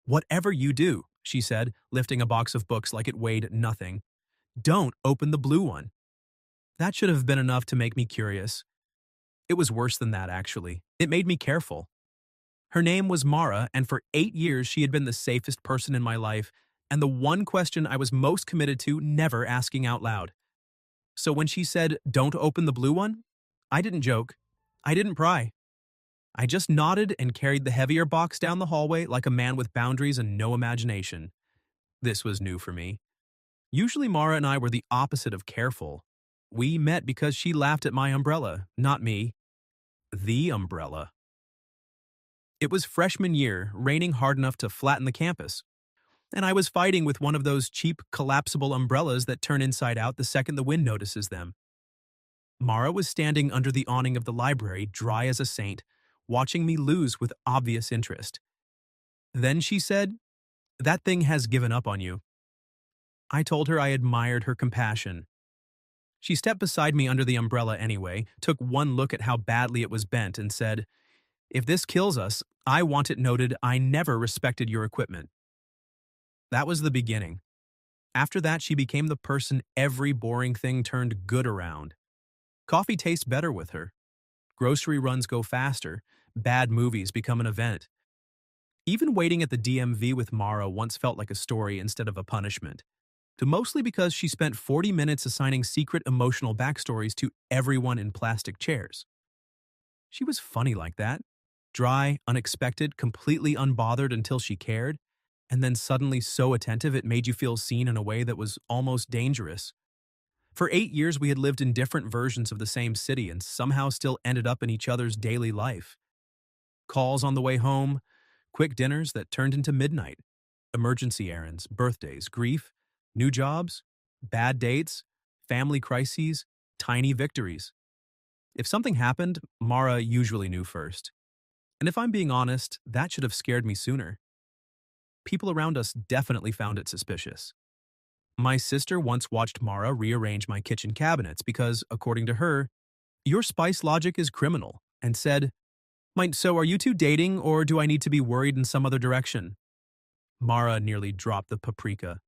"Whatever you do," she said, lifting a box of books like it weighed nothing, "don't open the blue one." That should have been enough to make me curious. It was worse than that, actually. It made me careful. Her name was Mara, and for 8 years she had been the safest person in my life, and the one question I was most committed to never asking out loud. So when she said, "Don't open the blue one," I didn't joke. I didn't pry. I just nodded and carried the heavier box down the hallway like a man with boundaries and no imagination. This was new for me. Usually Mara and I were the opposite of careful. We met because she laughed at my umbrella, not me. The umbrella. It was freshman year, raining hard enough to flatten the campus, and I was fighting with one of those cheap collapsible umbrellas that turn inside out the second the wind notices them. Mara was standing under the awning of the library, dry as a saint, watching me lose with obvious interest. Then she said, "That thing has given up on you." I told her I admired her compassion. She stepped beside me under the umbrella anyway, took one look at how badly it was bent, and said, "If this kills us, I want it noted I never respected your equipment." That was the beginning. After that, she became the person every boring thing turned good around. Coffee tastes better with her. Grocery runs go faster. Bad movies become an event. Even waiting at the DMV with Mara once felt like a story instead of a punishment. Mostly because she spent 40 minutes assigning secret emotional backstories to everyone in plastic chairs. She was funny like that. Dry, unexpected, completely unbothered until she cared, and then suddenly so attentive it made you feel seen in a way that was almost dangerous. For 8 years we had lived in different versions of the same city and somehow still ended up in each other's daily life. Calls on the way home, quick dinners that turned into midnight, emergency errands, birthdays, grief, new jobs, bad dates, family crises, tiny victories. If something happened, Mara usually knew first. And if I'm being honest, that should have scared me sooner. People around us definitely found it suspicious. My sister once watched Mara rearrange my kitchen cabinets because, according to her, "Your spice logic is criminal," and said, "So are you two dating, or do I need to be worried in some other direction?" Mara nearly dropped the paprika.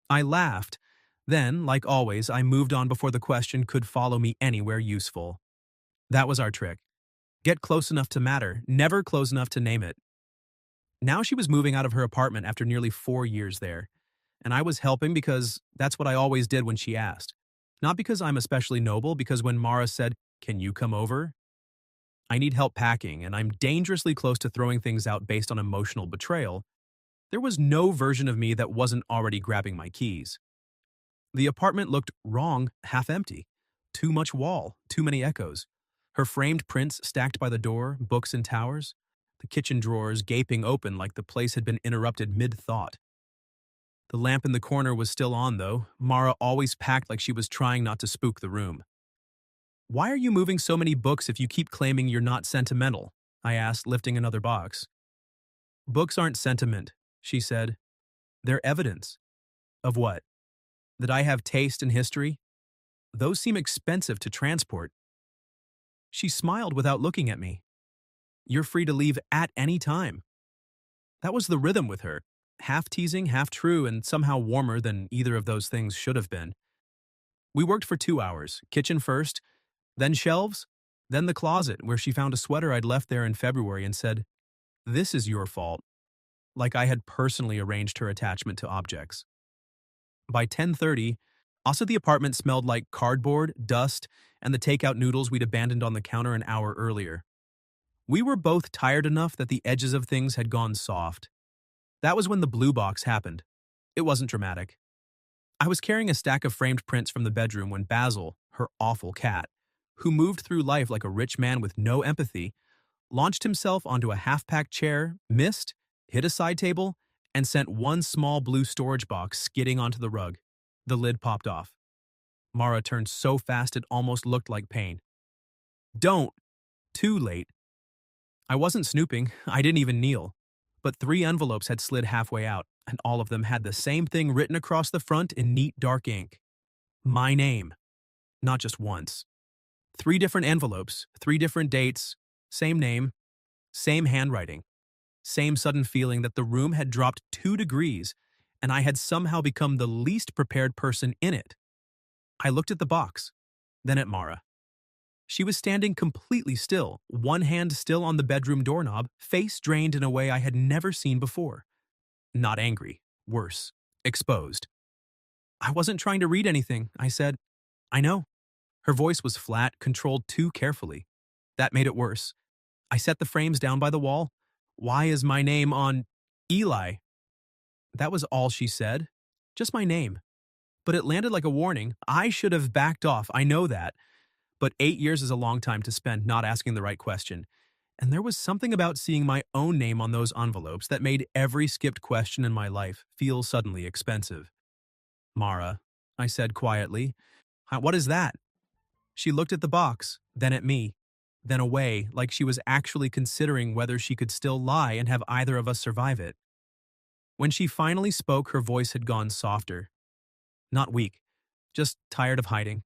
I laughed. Then, like always, I moved on before the question could follow me anywhere useful. That was our trick. Get close enough to matter, never close enough to name it. Now she was moving out of her apartment after nearly 4 years there, and I was helping because that's what I always did when she asked. Not because I'm especially noble, because when Mara said, "Can you come over?" I need help packing, and I'm dangerously close to throwing things out based on emotional betrayal. There was no version of me that wasn't already grabbing my keys. The apartment looked wrong, half empty. Too much wall, too many echoes. Her framed prints stacked by the door, books in towers. The kitchen drawers gaping open like the place had been interrupted mid-thought. The lamp in the corner was still on, though. Mara always packed like she was trying not to spook the room. "Why are you moving so many books if you keep claiming you're not sentimental?" I asked, lifting another box. "Books aren't sentiment," she said. "They're evidence." "Of what?" "That I have taste and history." "Those seem expensive to transport." She smiled without looking at me. "You're free to leave at any time." That was the rhythm with her. Half teasing, half true, and somehow warmer than either of those things should have been. We worked for 2 hours, kitchen first, then shelves, then the closet where she found a sweater I'd left there in February and said, "This is your fault," like I had personally arranged her attachment to objects. By 10:30, also the apartment smelled like cardboard, dust, and the takeout noodles we'd abandoned on the counter an hour earlier. We were both tired enough that the edges of things had gone soft. That was when the blue box happened. It wasn't dramatic. I was carrying a stack of framed prints from the bedroom when Basil, her awful cat, who moved through life like a rich man with no empathy, launched himself onto a half-packed chair, missed, hit a side table, and sent one small blue storage box skidding onto the rug. The lid popped off. Mara turned so fast it almost looked like pain. "Don't!" Too late. I wasn't snooping, I didn't even kneel. But 3 envelopes had slid halfway out, and all of them had the same thing written across the front in neat dark ink. My name. Not just once. 3 different envelopes, 3 different dates, same name, same handwriting. Same sudden feeling that the room had dropped 2 degrees and I had somehow become the least prepared person in it. I looked at the box, then at Mara. She was standing completely still, one hand still on the bedroom doorknob, face drained in a way I had never seen before. Not angry, worse, exposed. I wasn't trying to read anything, I said. I know. Her voice was flat, controlled too carefully. That made it worse. I set the frames down by the wall. Why is my name on Eli? That was all she said. Just my name. But it landed like a warning. I should have backed off, I know that. But 8 years is a long time to spend not asking the right question. And there was something about seeing my own name on those envelopes that made every skipped question in my life feel suddenly expensive. Mara, I said quietly, what is that? She looked at the box, then at me, then away, like she was actually considering whether she could still lie and have either of us survive it. When she finally spoke, her voice had gone softer. Not weak, just tired of hiding.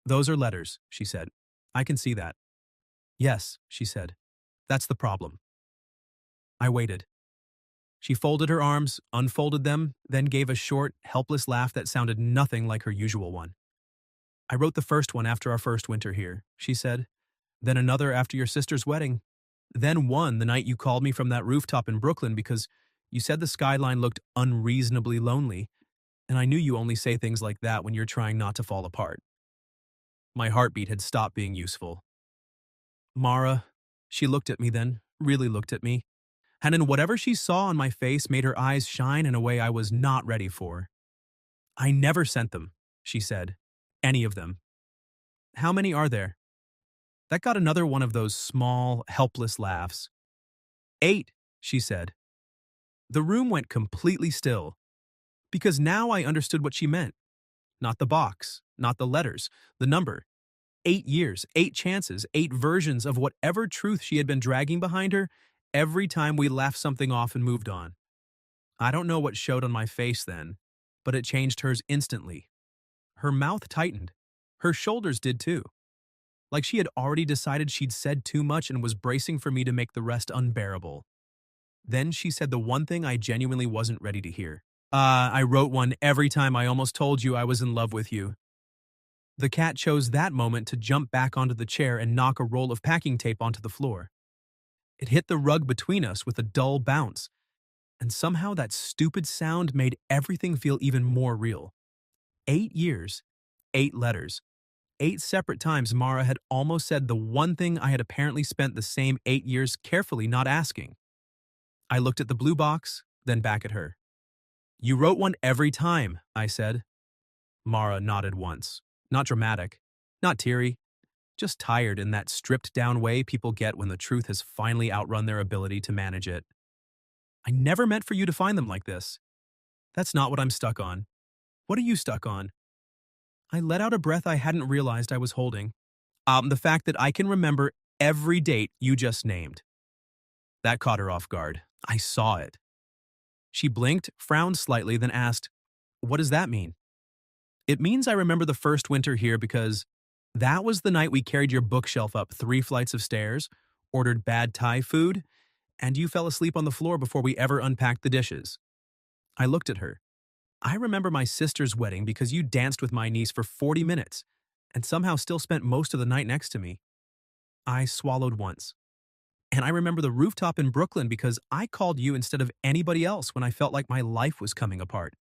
Those are letters, she said. I can see that. Yes, she said. That's the problem. I waited. She folded her arms, unfolded them, then gave a short, helpless laugh that sounded nothing like her usual one. I wrote the first one after our first winter here, she said. Then another after your sister's wedding. Then one the night you called me from that rooftop in Brooklyn because you said the skyline looked unreasonably lonely, and I knew you only say things like that when you're trying not to fall apart. My heartbeat had stopped being useful. Mara, she looked at me then, really looked at me, and in whatever she saw on my face made her eyes shine in a way I was not ready for. I never sent them, she said. Any of them. How many are there? That got another one of those small, helpless laughs. 8, she said. The room went completely still, because now I understood what she meant. Not the box, not the letters, the number. 8 years, 8 chances, 8 versions of whatever truth she had been dragging behind her every time we laughed something off and moved on. I don't know what showed on my face then, but it changed hers instantly. Her mouth tightened. Her shoulders did too. Like she had already decided she'd said too much and was bracing for me to make the rest unbearable. Then she said the one thing I genuinely wasn't ready to hear. I wrote one every time I almost told you I was in love with you. The cat chose that moment to jump back onto the chair and knock a roll of packing tape onto the floor. It hit the rug between us with a dull bounce, and somehow that stupid sound made everything feel even more real. 8 years, 8 letters. 8 separate times Mara had almost said the one thing I had apparently spent the same 8 years carefully not asking. I looked at the blue box, then back at her. You wrote one every time, I said. Mara nodded once. Not dramatic, not teary, just tired in that stripped-down way people get when the truth has finally outrun their ability to manage it. I never meant for you to find them like this. That's not what I'm stuck on. What are you stuck on? I let out a breath I hadn't realized I was holding. The fact that I can remember every date you just named. That caught her off guard. I saw it. She blinked, frowned slightly, then asked, What does that mean? It means I remember the first winter here because that was the night we carried your bookshelf up 3 flights of stairs, ordered bad Thai food, and you fell asleep on the floor before we ever unpacked the dishes. I looked at her. I remember my sister's wedding because you danced with my niece for 40 minutes and somehow still spent most of the night next to me. I swallowed once. And I remember the rooftop in Brooklyn because I called you instead of anybody else when I felt like my life was coming apart.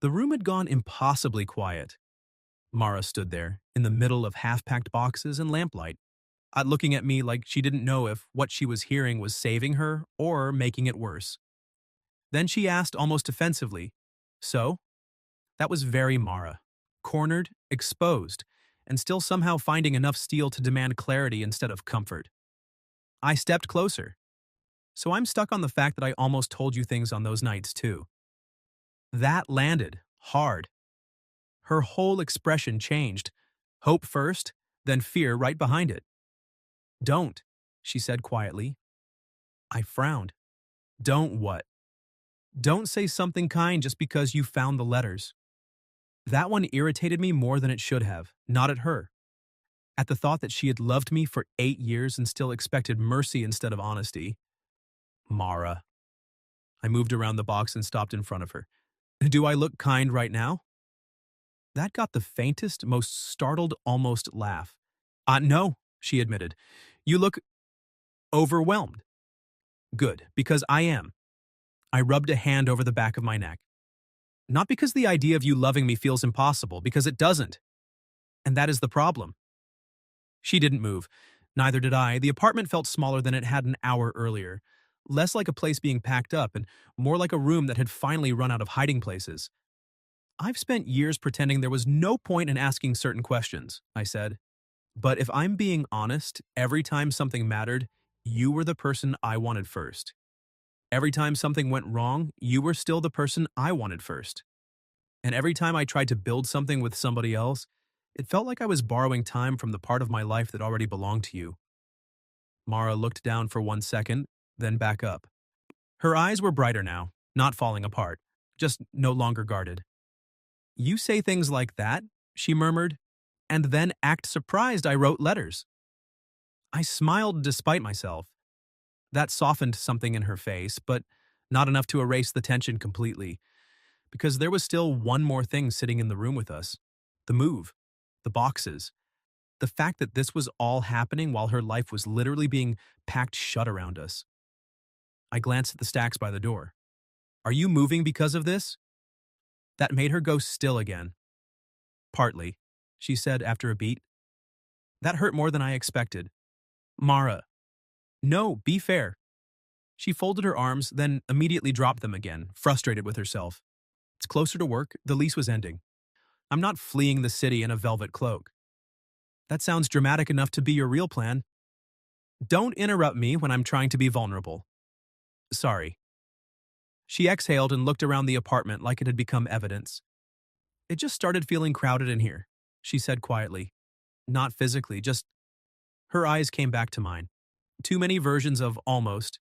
The room had gone impossibly quiet. Mara stood there, in the middle of half-packed boxes and lamplight, looking at me like she didn't know if what she was hearing was saving her or making it worse. Then she asked almost offensively, So? That was very Mara. Cornered, exposed, and still somehow finding enough steel to demand clarity instead of comfort. I stepped closer. So I'm stuck on the fact that I almost told you things on those nights too. That landed, hard. Her whole expression changed. Hope first, then fear right behind it. Don't, she said quietly. I frowned. Don't what? Don't say something kind just because you found the letters. That one irritated me more than it should have, not at her. At the thought that she had loved me for 8 years and still expected mercy instead of honesty. Mara. I moved around the box and stopped in front of her. Do I look kind right now? That got the faintest, most startled, almost laugh. No, she admitted. You look overwhelmed. Good, because I am. I rubbed a hand over the back of my neck. Not because the idea of you loving me feels impossible, because it doesn't. And that is the problem. She didn't move. Neither did I. The apartment felt smaller than it had an hour earlier. Less like a place being packed up and more like a room that had finally run out of hiding places. I've spent years pretending there was no point in asking certain questions, I said. But if I'm being honest, every time something mattered, you were the person I wanted first. Every time something went wrong, you were still the person I wanted first. And every time I tried to build something with somebody else, it felt like I was borrowing time from the part of my life that already belonged to you. Mara looked down for 1 second, then back up. Her eyes were brighter now, not falling apart, just no longer guarded. You say things like that, she murmured, and then act surprised I wrote letters. I smiled despite myself. That softened something in her face, but not enough to erase the tension completely, because there was still one more thing sitting in the room with us. The move. The boxes. The fact that this was all happening while her life was literally being packed shut around us. I glanced at the stacks by the door. Are you moving because of this? That made her go still again. Partly, she said after a beat. That hurt more than I expected. Mara. No, be fair. She folded her arms, then immediately dropped them again, frustrated with herself. It's closer to work, the lease was ending. I'm not fleeing the city in a velvet cloak. That sounds dramatic enough to be your real plan. Don't interrupt me when I'm trying to be vulnerable. Sorry. She exhaled and looked around the apartment like it had become evidence. It just started feeling crowded in here, she said quietly. Not physically, just... Her eyes came back to mine. Too many versions of almost.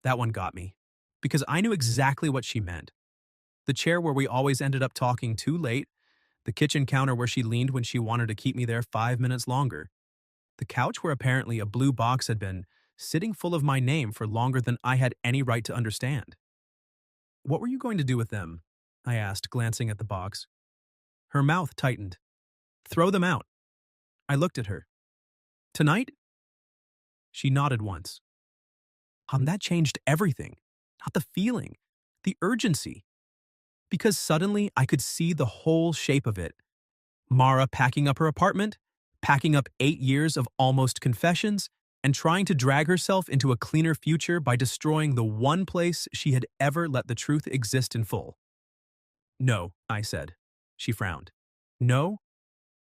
That one got me. Because I knew exactly what she meant. The chair where we always ended up talking too late, the kitchen counter where she leaned when she wanted to keep me there 5 minutes longer, the couch where apparently a blue box had been sitting full of my name for longer than I had any right to understand. What were you going to do with them? I asked, glancing at the box. Her mouth tightened. Throw them out. I looked at her. Tonight? She nodded once. That changed everything. Not the feeling, the urgency. Because suddenly I could see the whole shape of it. Mara packing up her apartment, packing up 8 years of almost confessions, and trying to drag herself into a cleaner future by destroying the one place she had ever let the truth exist in full. No, I said. She frowned. No?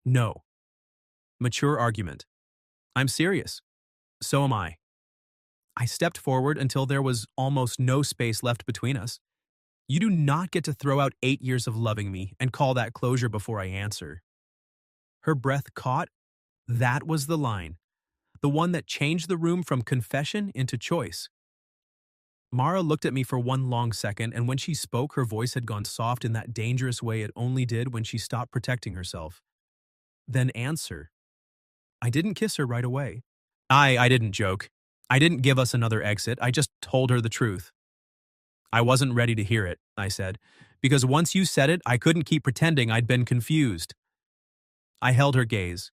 No. Mature argument. I'm serious. So am I. I stepped forward until there was almost no space left between us. You do not get to throw out 8 years of loving me and call that closure before I answer. Her breath caught. That was the line. The one that changed the room from confession into choice. Mara looked at me for one long second, and when she spoke, her voice had gone soft in that dangerous way it only did when she stopped protecting herself. Then answer. I didn't kiss her right away. I didn't joke. I didn't give us another exit. I just told her the truth. I wasn't ready to hear it, I said, because once you said it, I couldn't keep pretending I'd been confused. I held her gaze.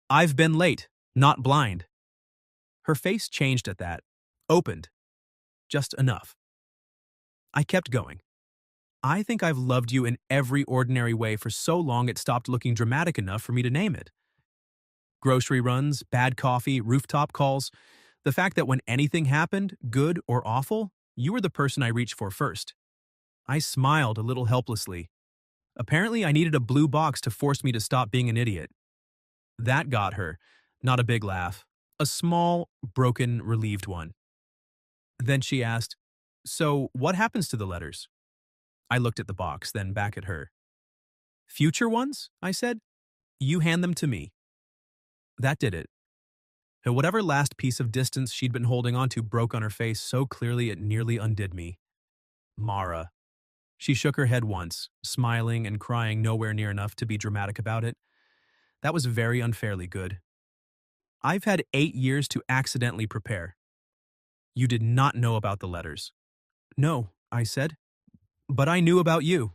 I've been late, not blind. Her face changed at that, opened. Just enough. I kept going. I think I've loved you in every ordinary way for so long it stopped looking dramatic enough for me to name it. Grocery runs, bad coffee, rooftop calls. The fact that when anything happened, good or awful, you were the person I reached for first. I smiled a little helplessly. Apparently, I needed a blue box to force me to stop being an idiot. That got her. Not a big laugh. A small, broken, relieved one. Then she asked, So, what happens to the letters? I looked at the box, then back at her. Future ones? I said. You hand them to me. That did it. And whatever last piece of distance she'd been holding on to broke on her face so clearly it nearly undid me. Mara. She shook her head once, smiling and crying nowhere near enough to be dramatic about it. That was very unfairly good. I've had 8 years to accidentally prepare. You did not know about the letters. No, I said, but I knew about you.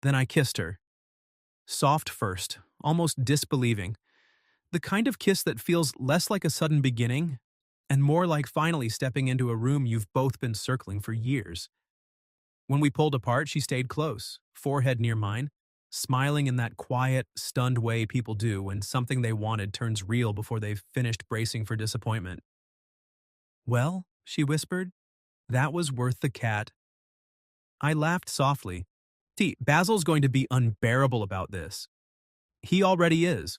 Then I kissed her. Soft first, almost disbelieving. The kind of kiss that feels less like a sudden beginning and more like finally stepping into a room you've both been circling for years. When we pulled apart, she stayed close, forehead near mine, smiling in that quiet, stunned way people do when something they wanted turns real before they've finished bracing for disappointment. Well, she whispered, that was worth the cat. I laughed softly. Basil's going to be unbearable about this. He already is.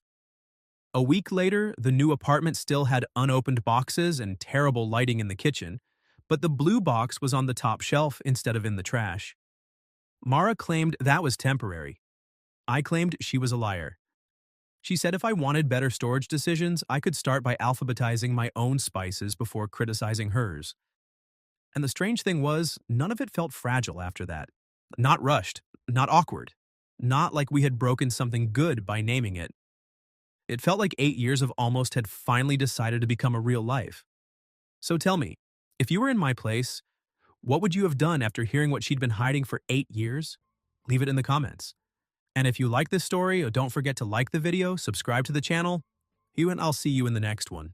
A week later, the new apartment still had unopened boxes and terrible lighting in the kitchen, but the blue box was on the top shelf instead of in the trash. Mara claimed that was temporary. I claimed she was a liar. She said if I wanted better storage decisions, I could start by alphabetizing my own spices before criticizing hers. And the strange thing was, none of it felt fragile after that. Not rushed, not awkward, not like we had broken something good by naming it. It felt like 8 years of almost had finally decided to become a real life. So tell me, if you were in my place, what would you have done after hearing what she'd been hiding for 8 years? Leave it in the comments. And if you like this story, don't forget to like the video, subscribe to the channel, and I'll see you in the next one.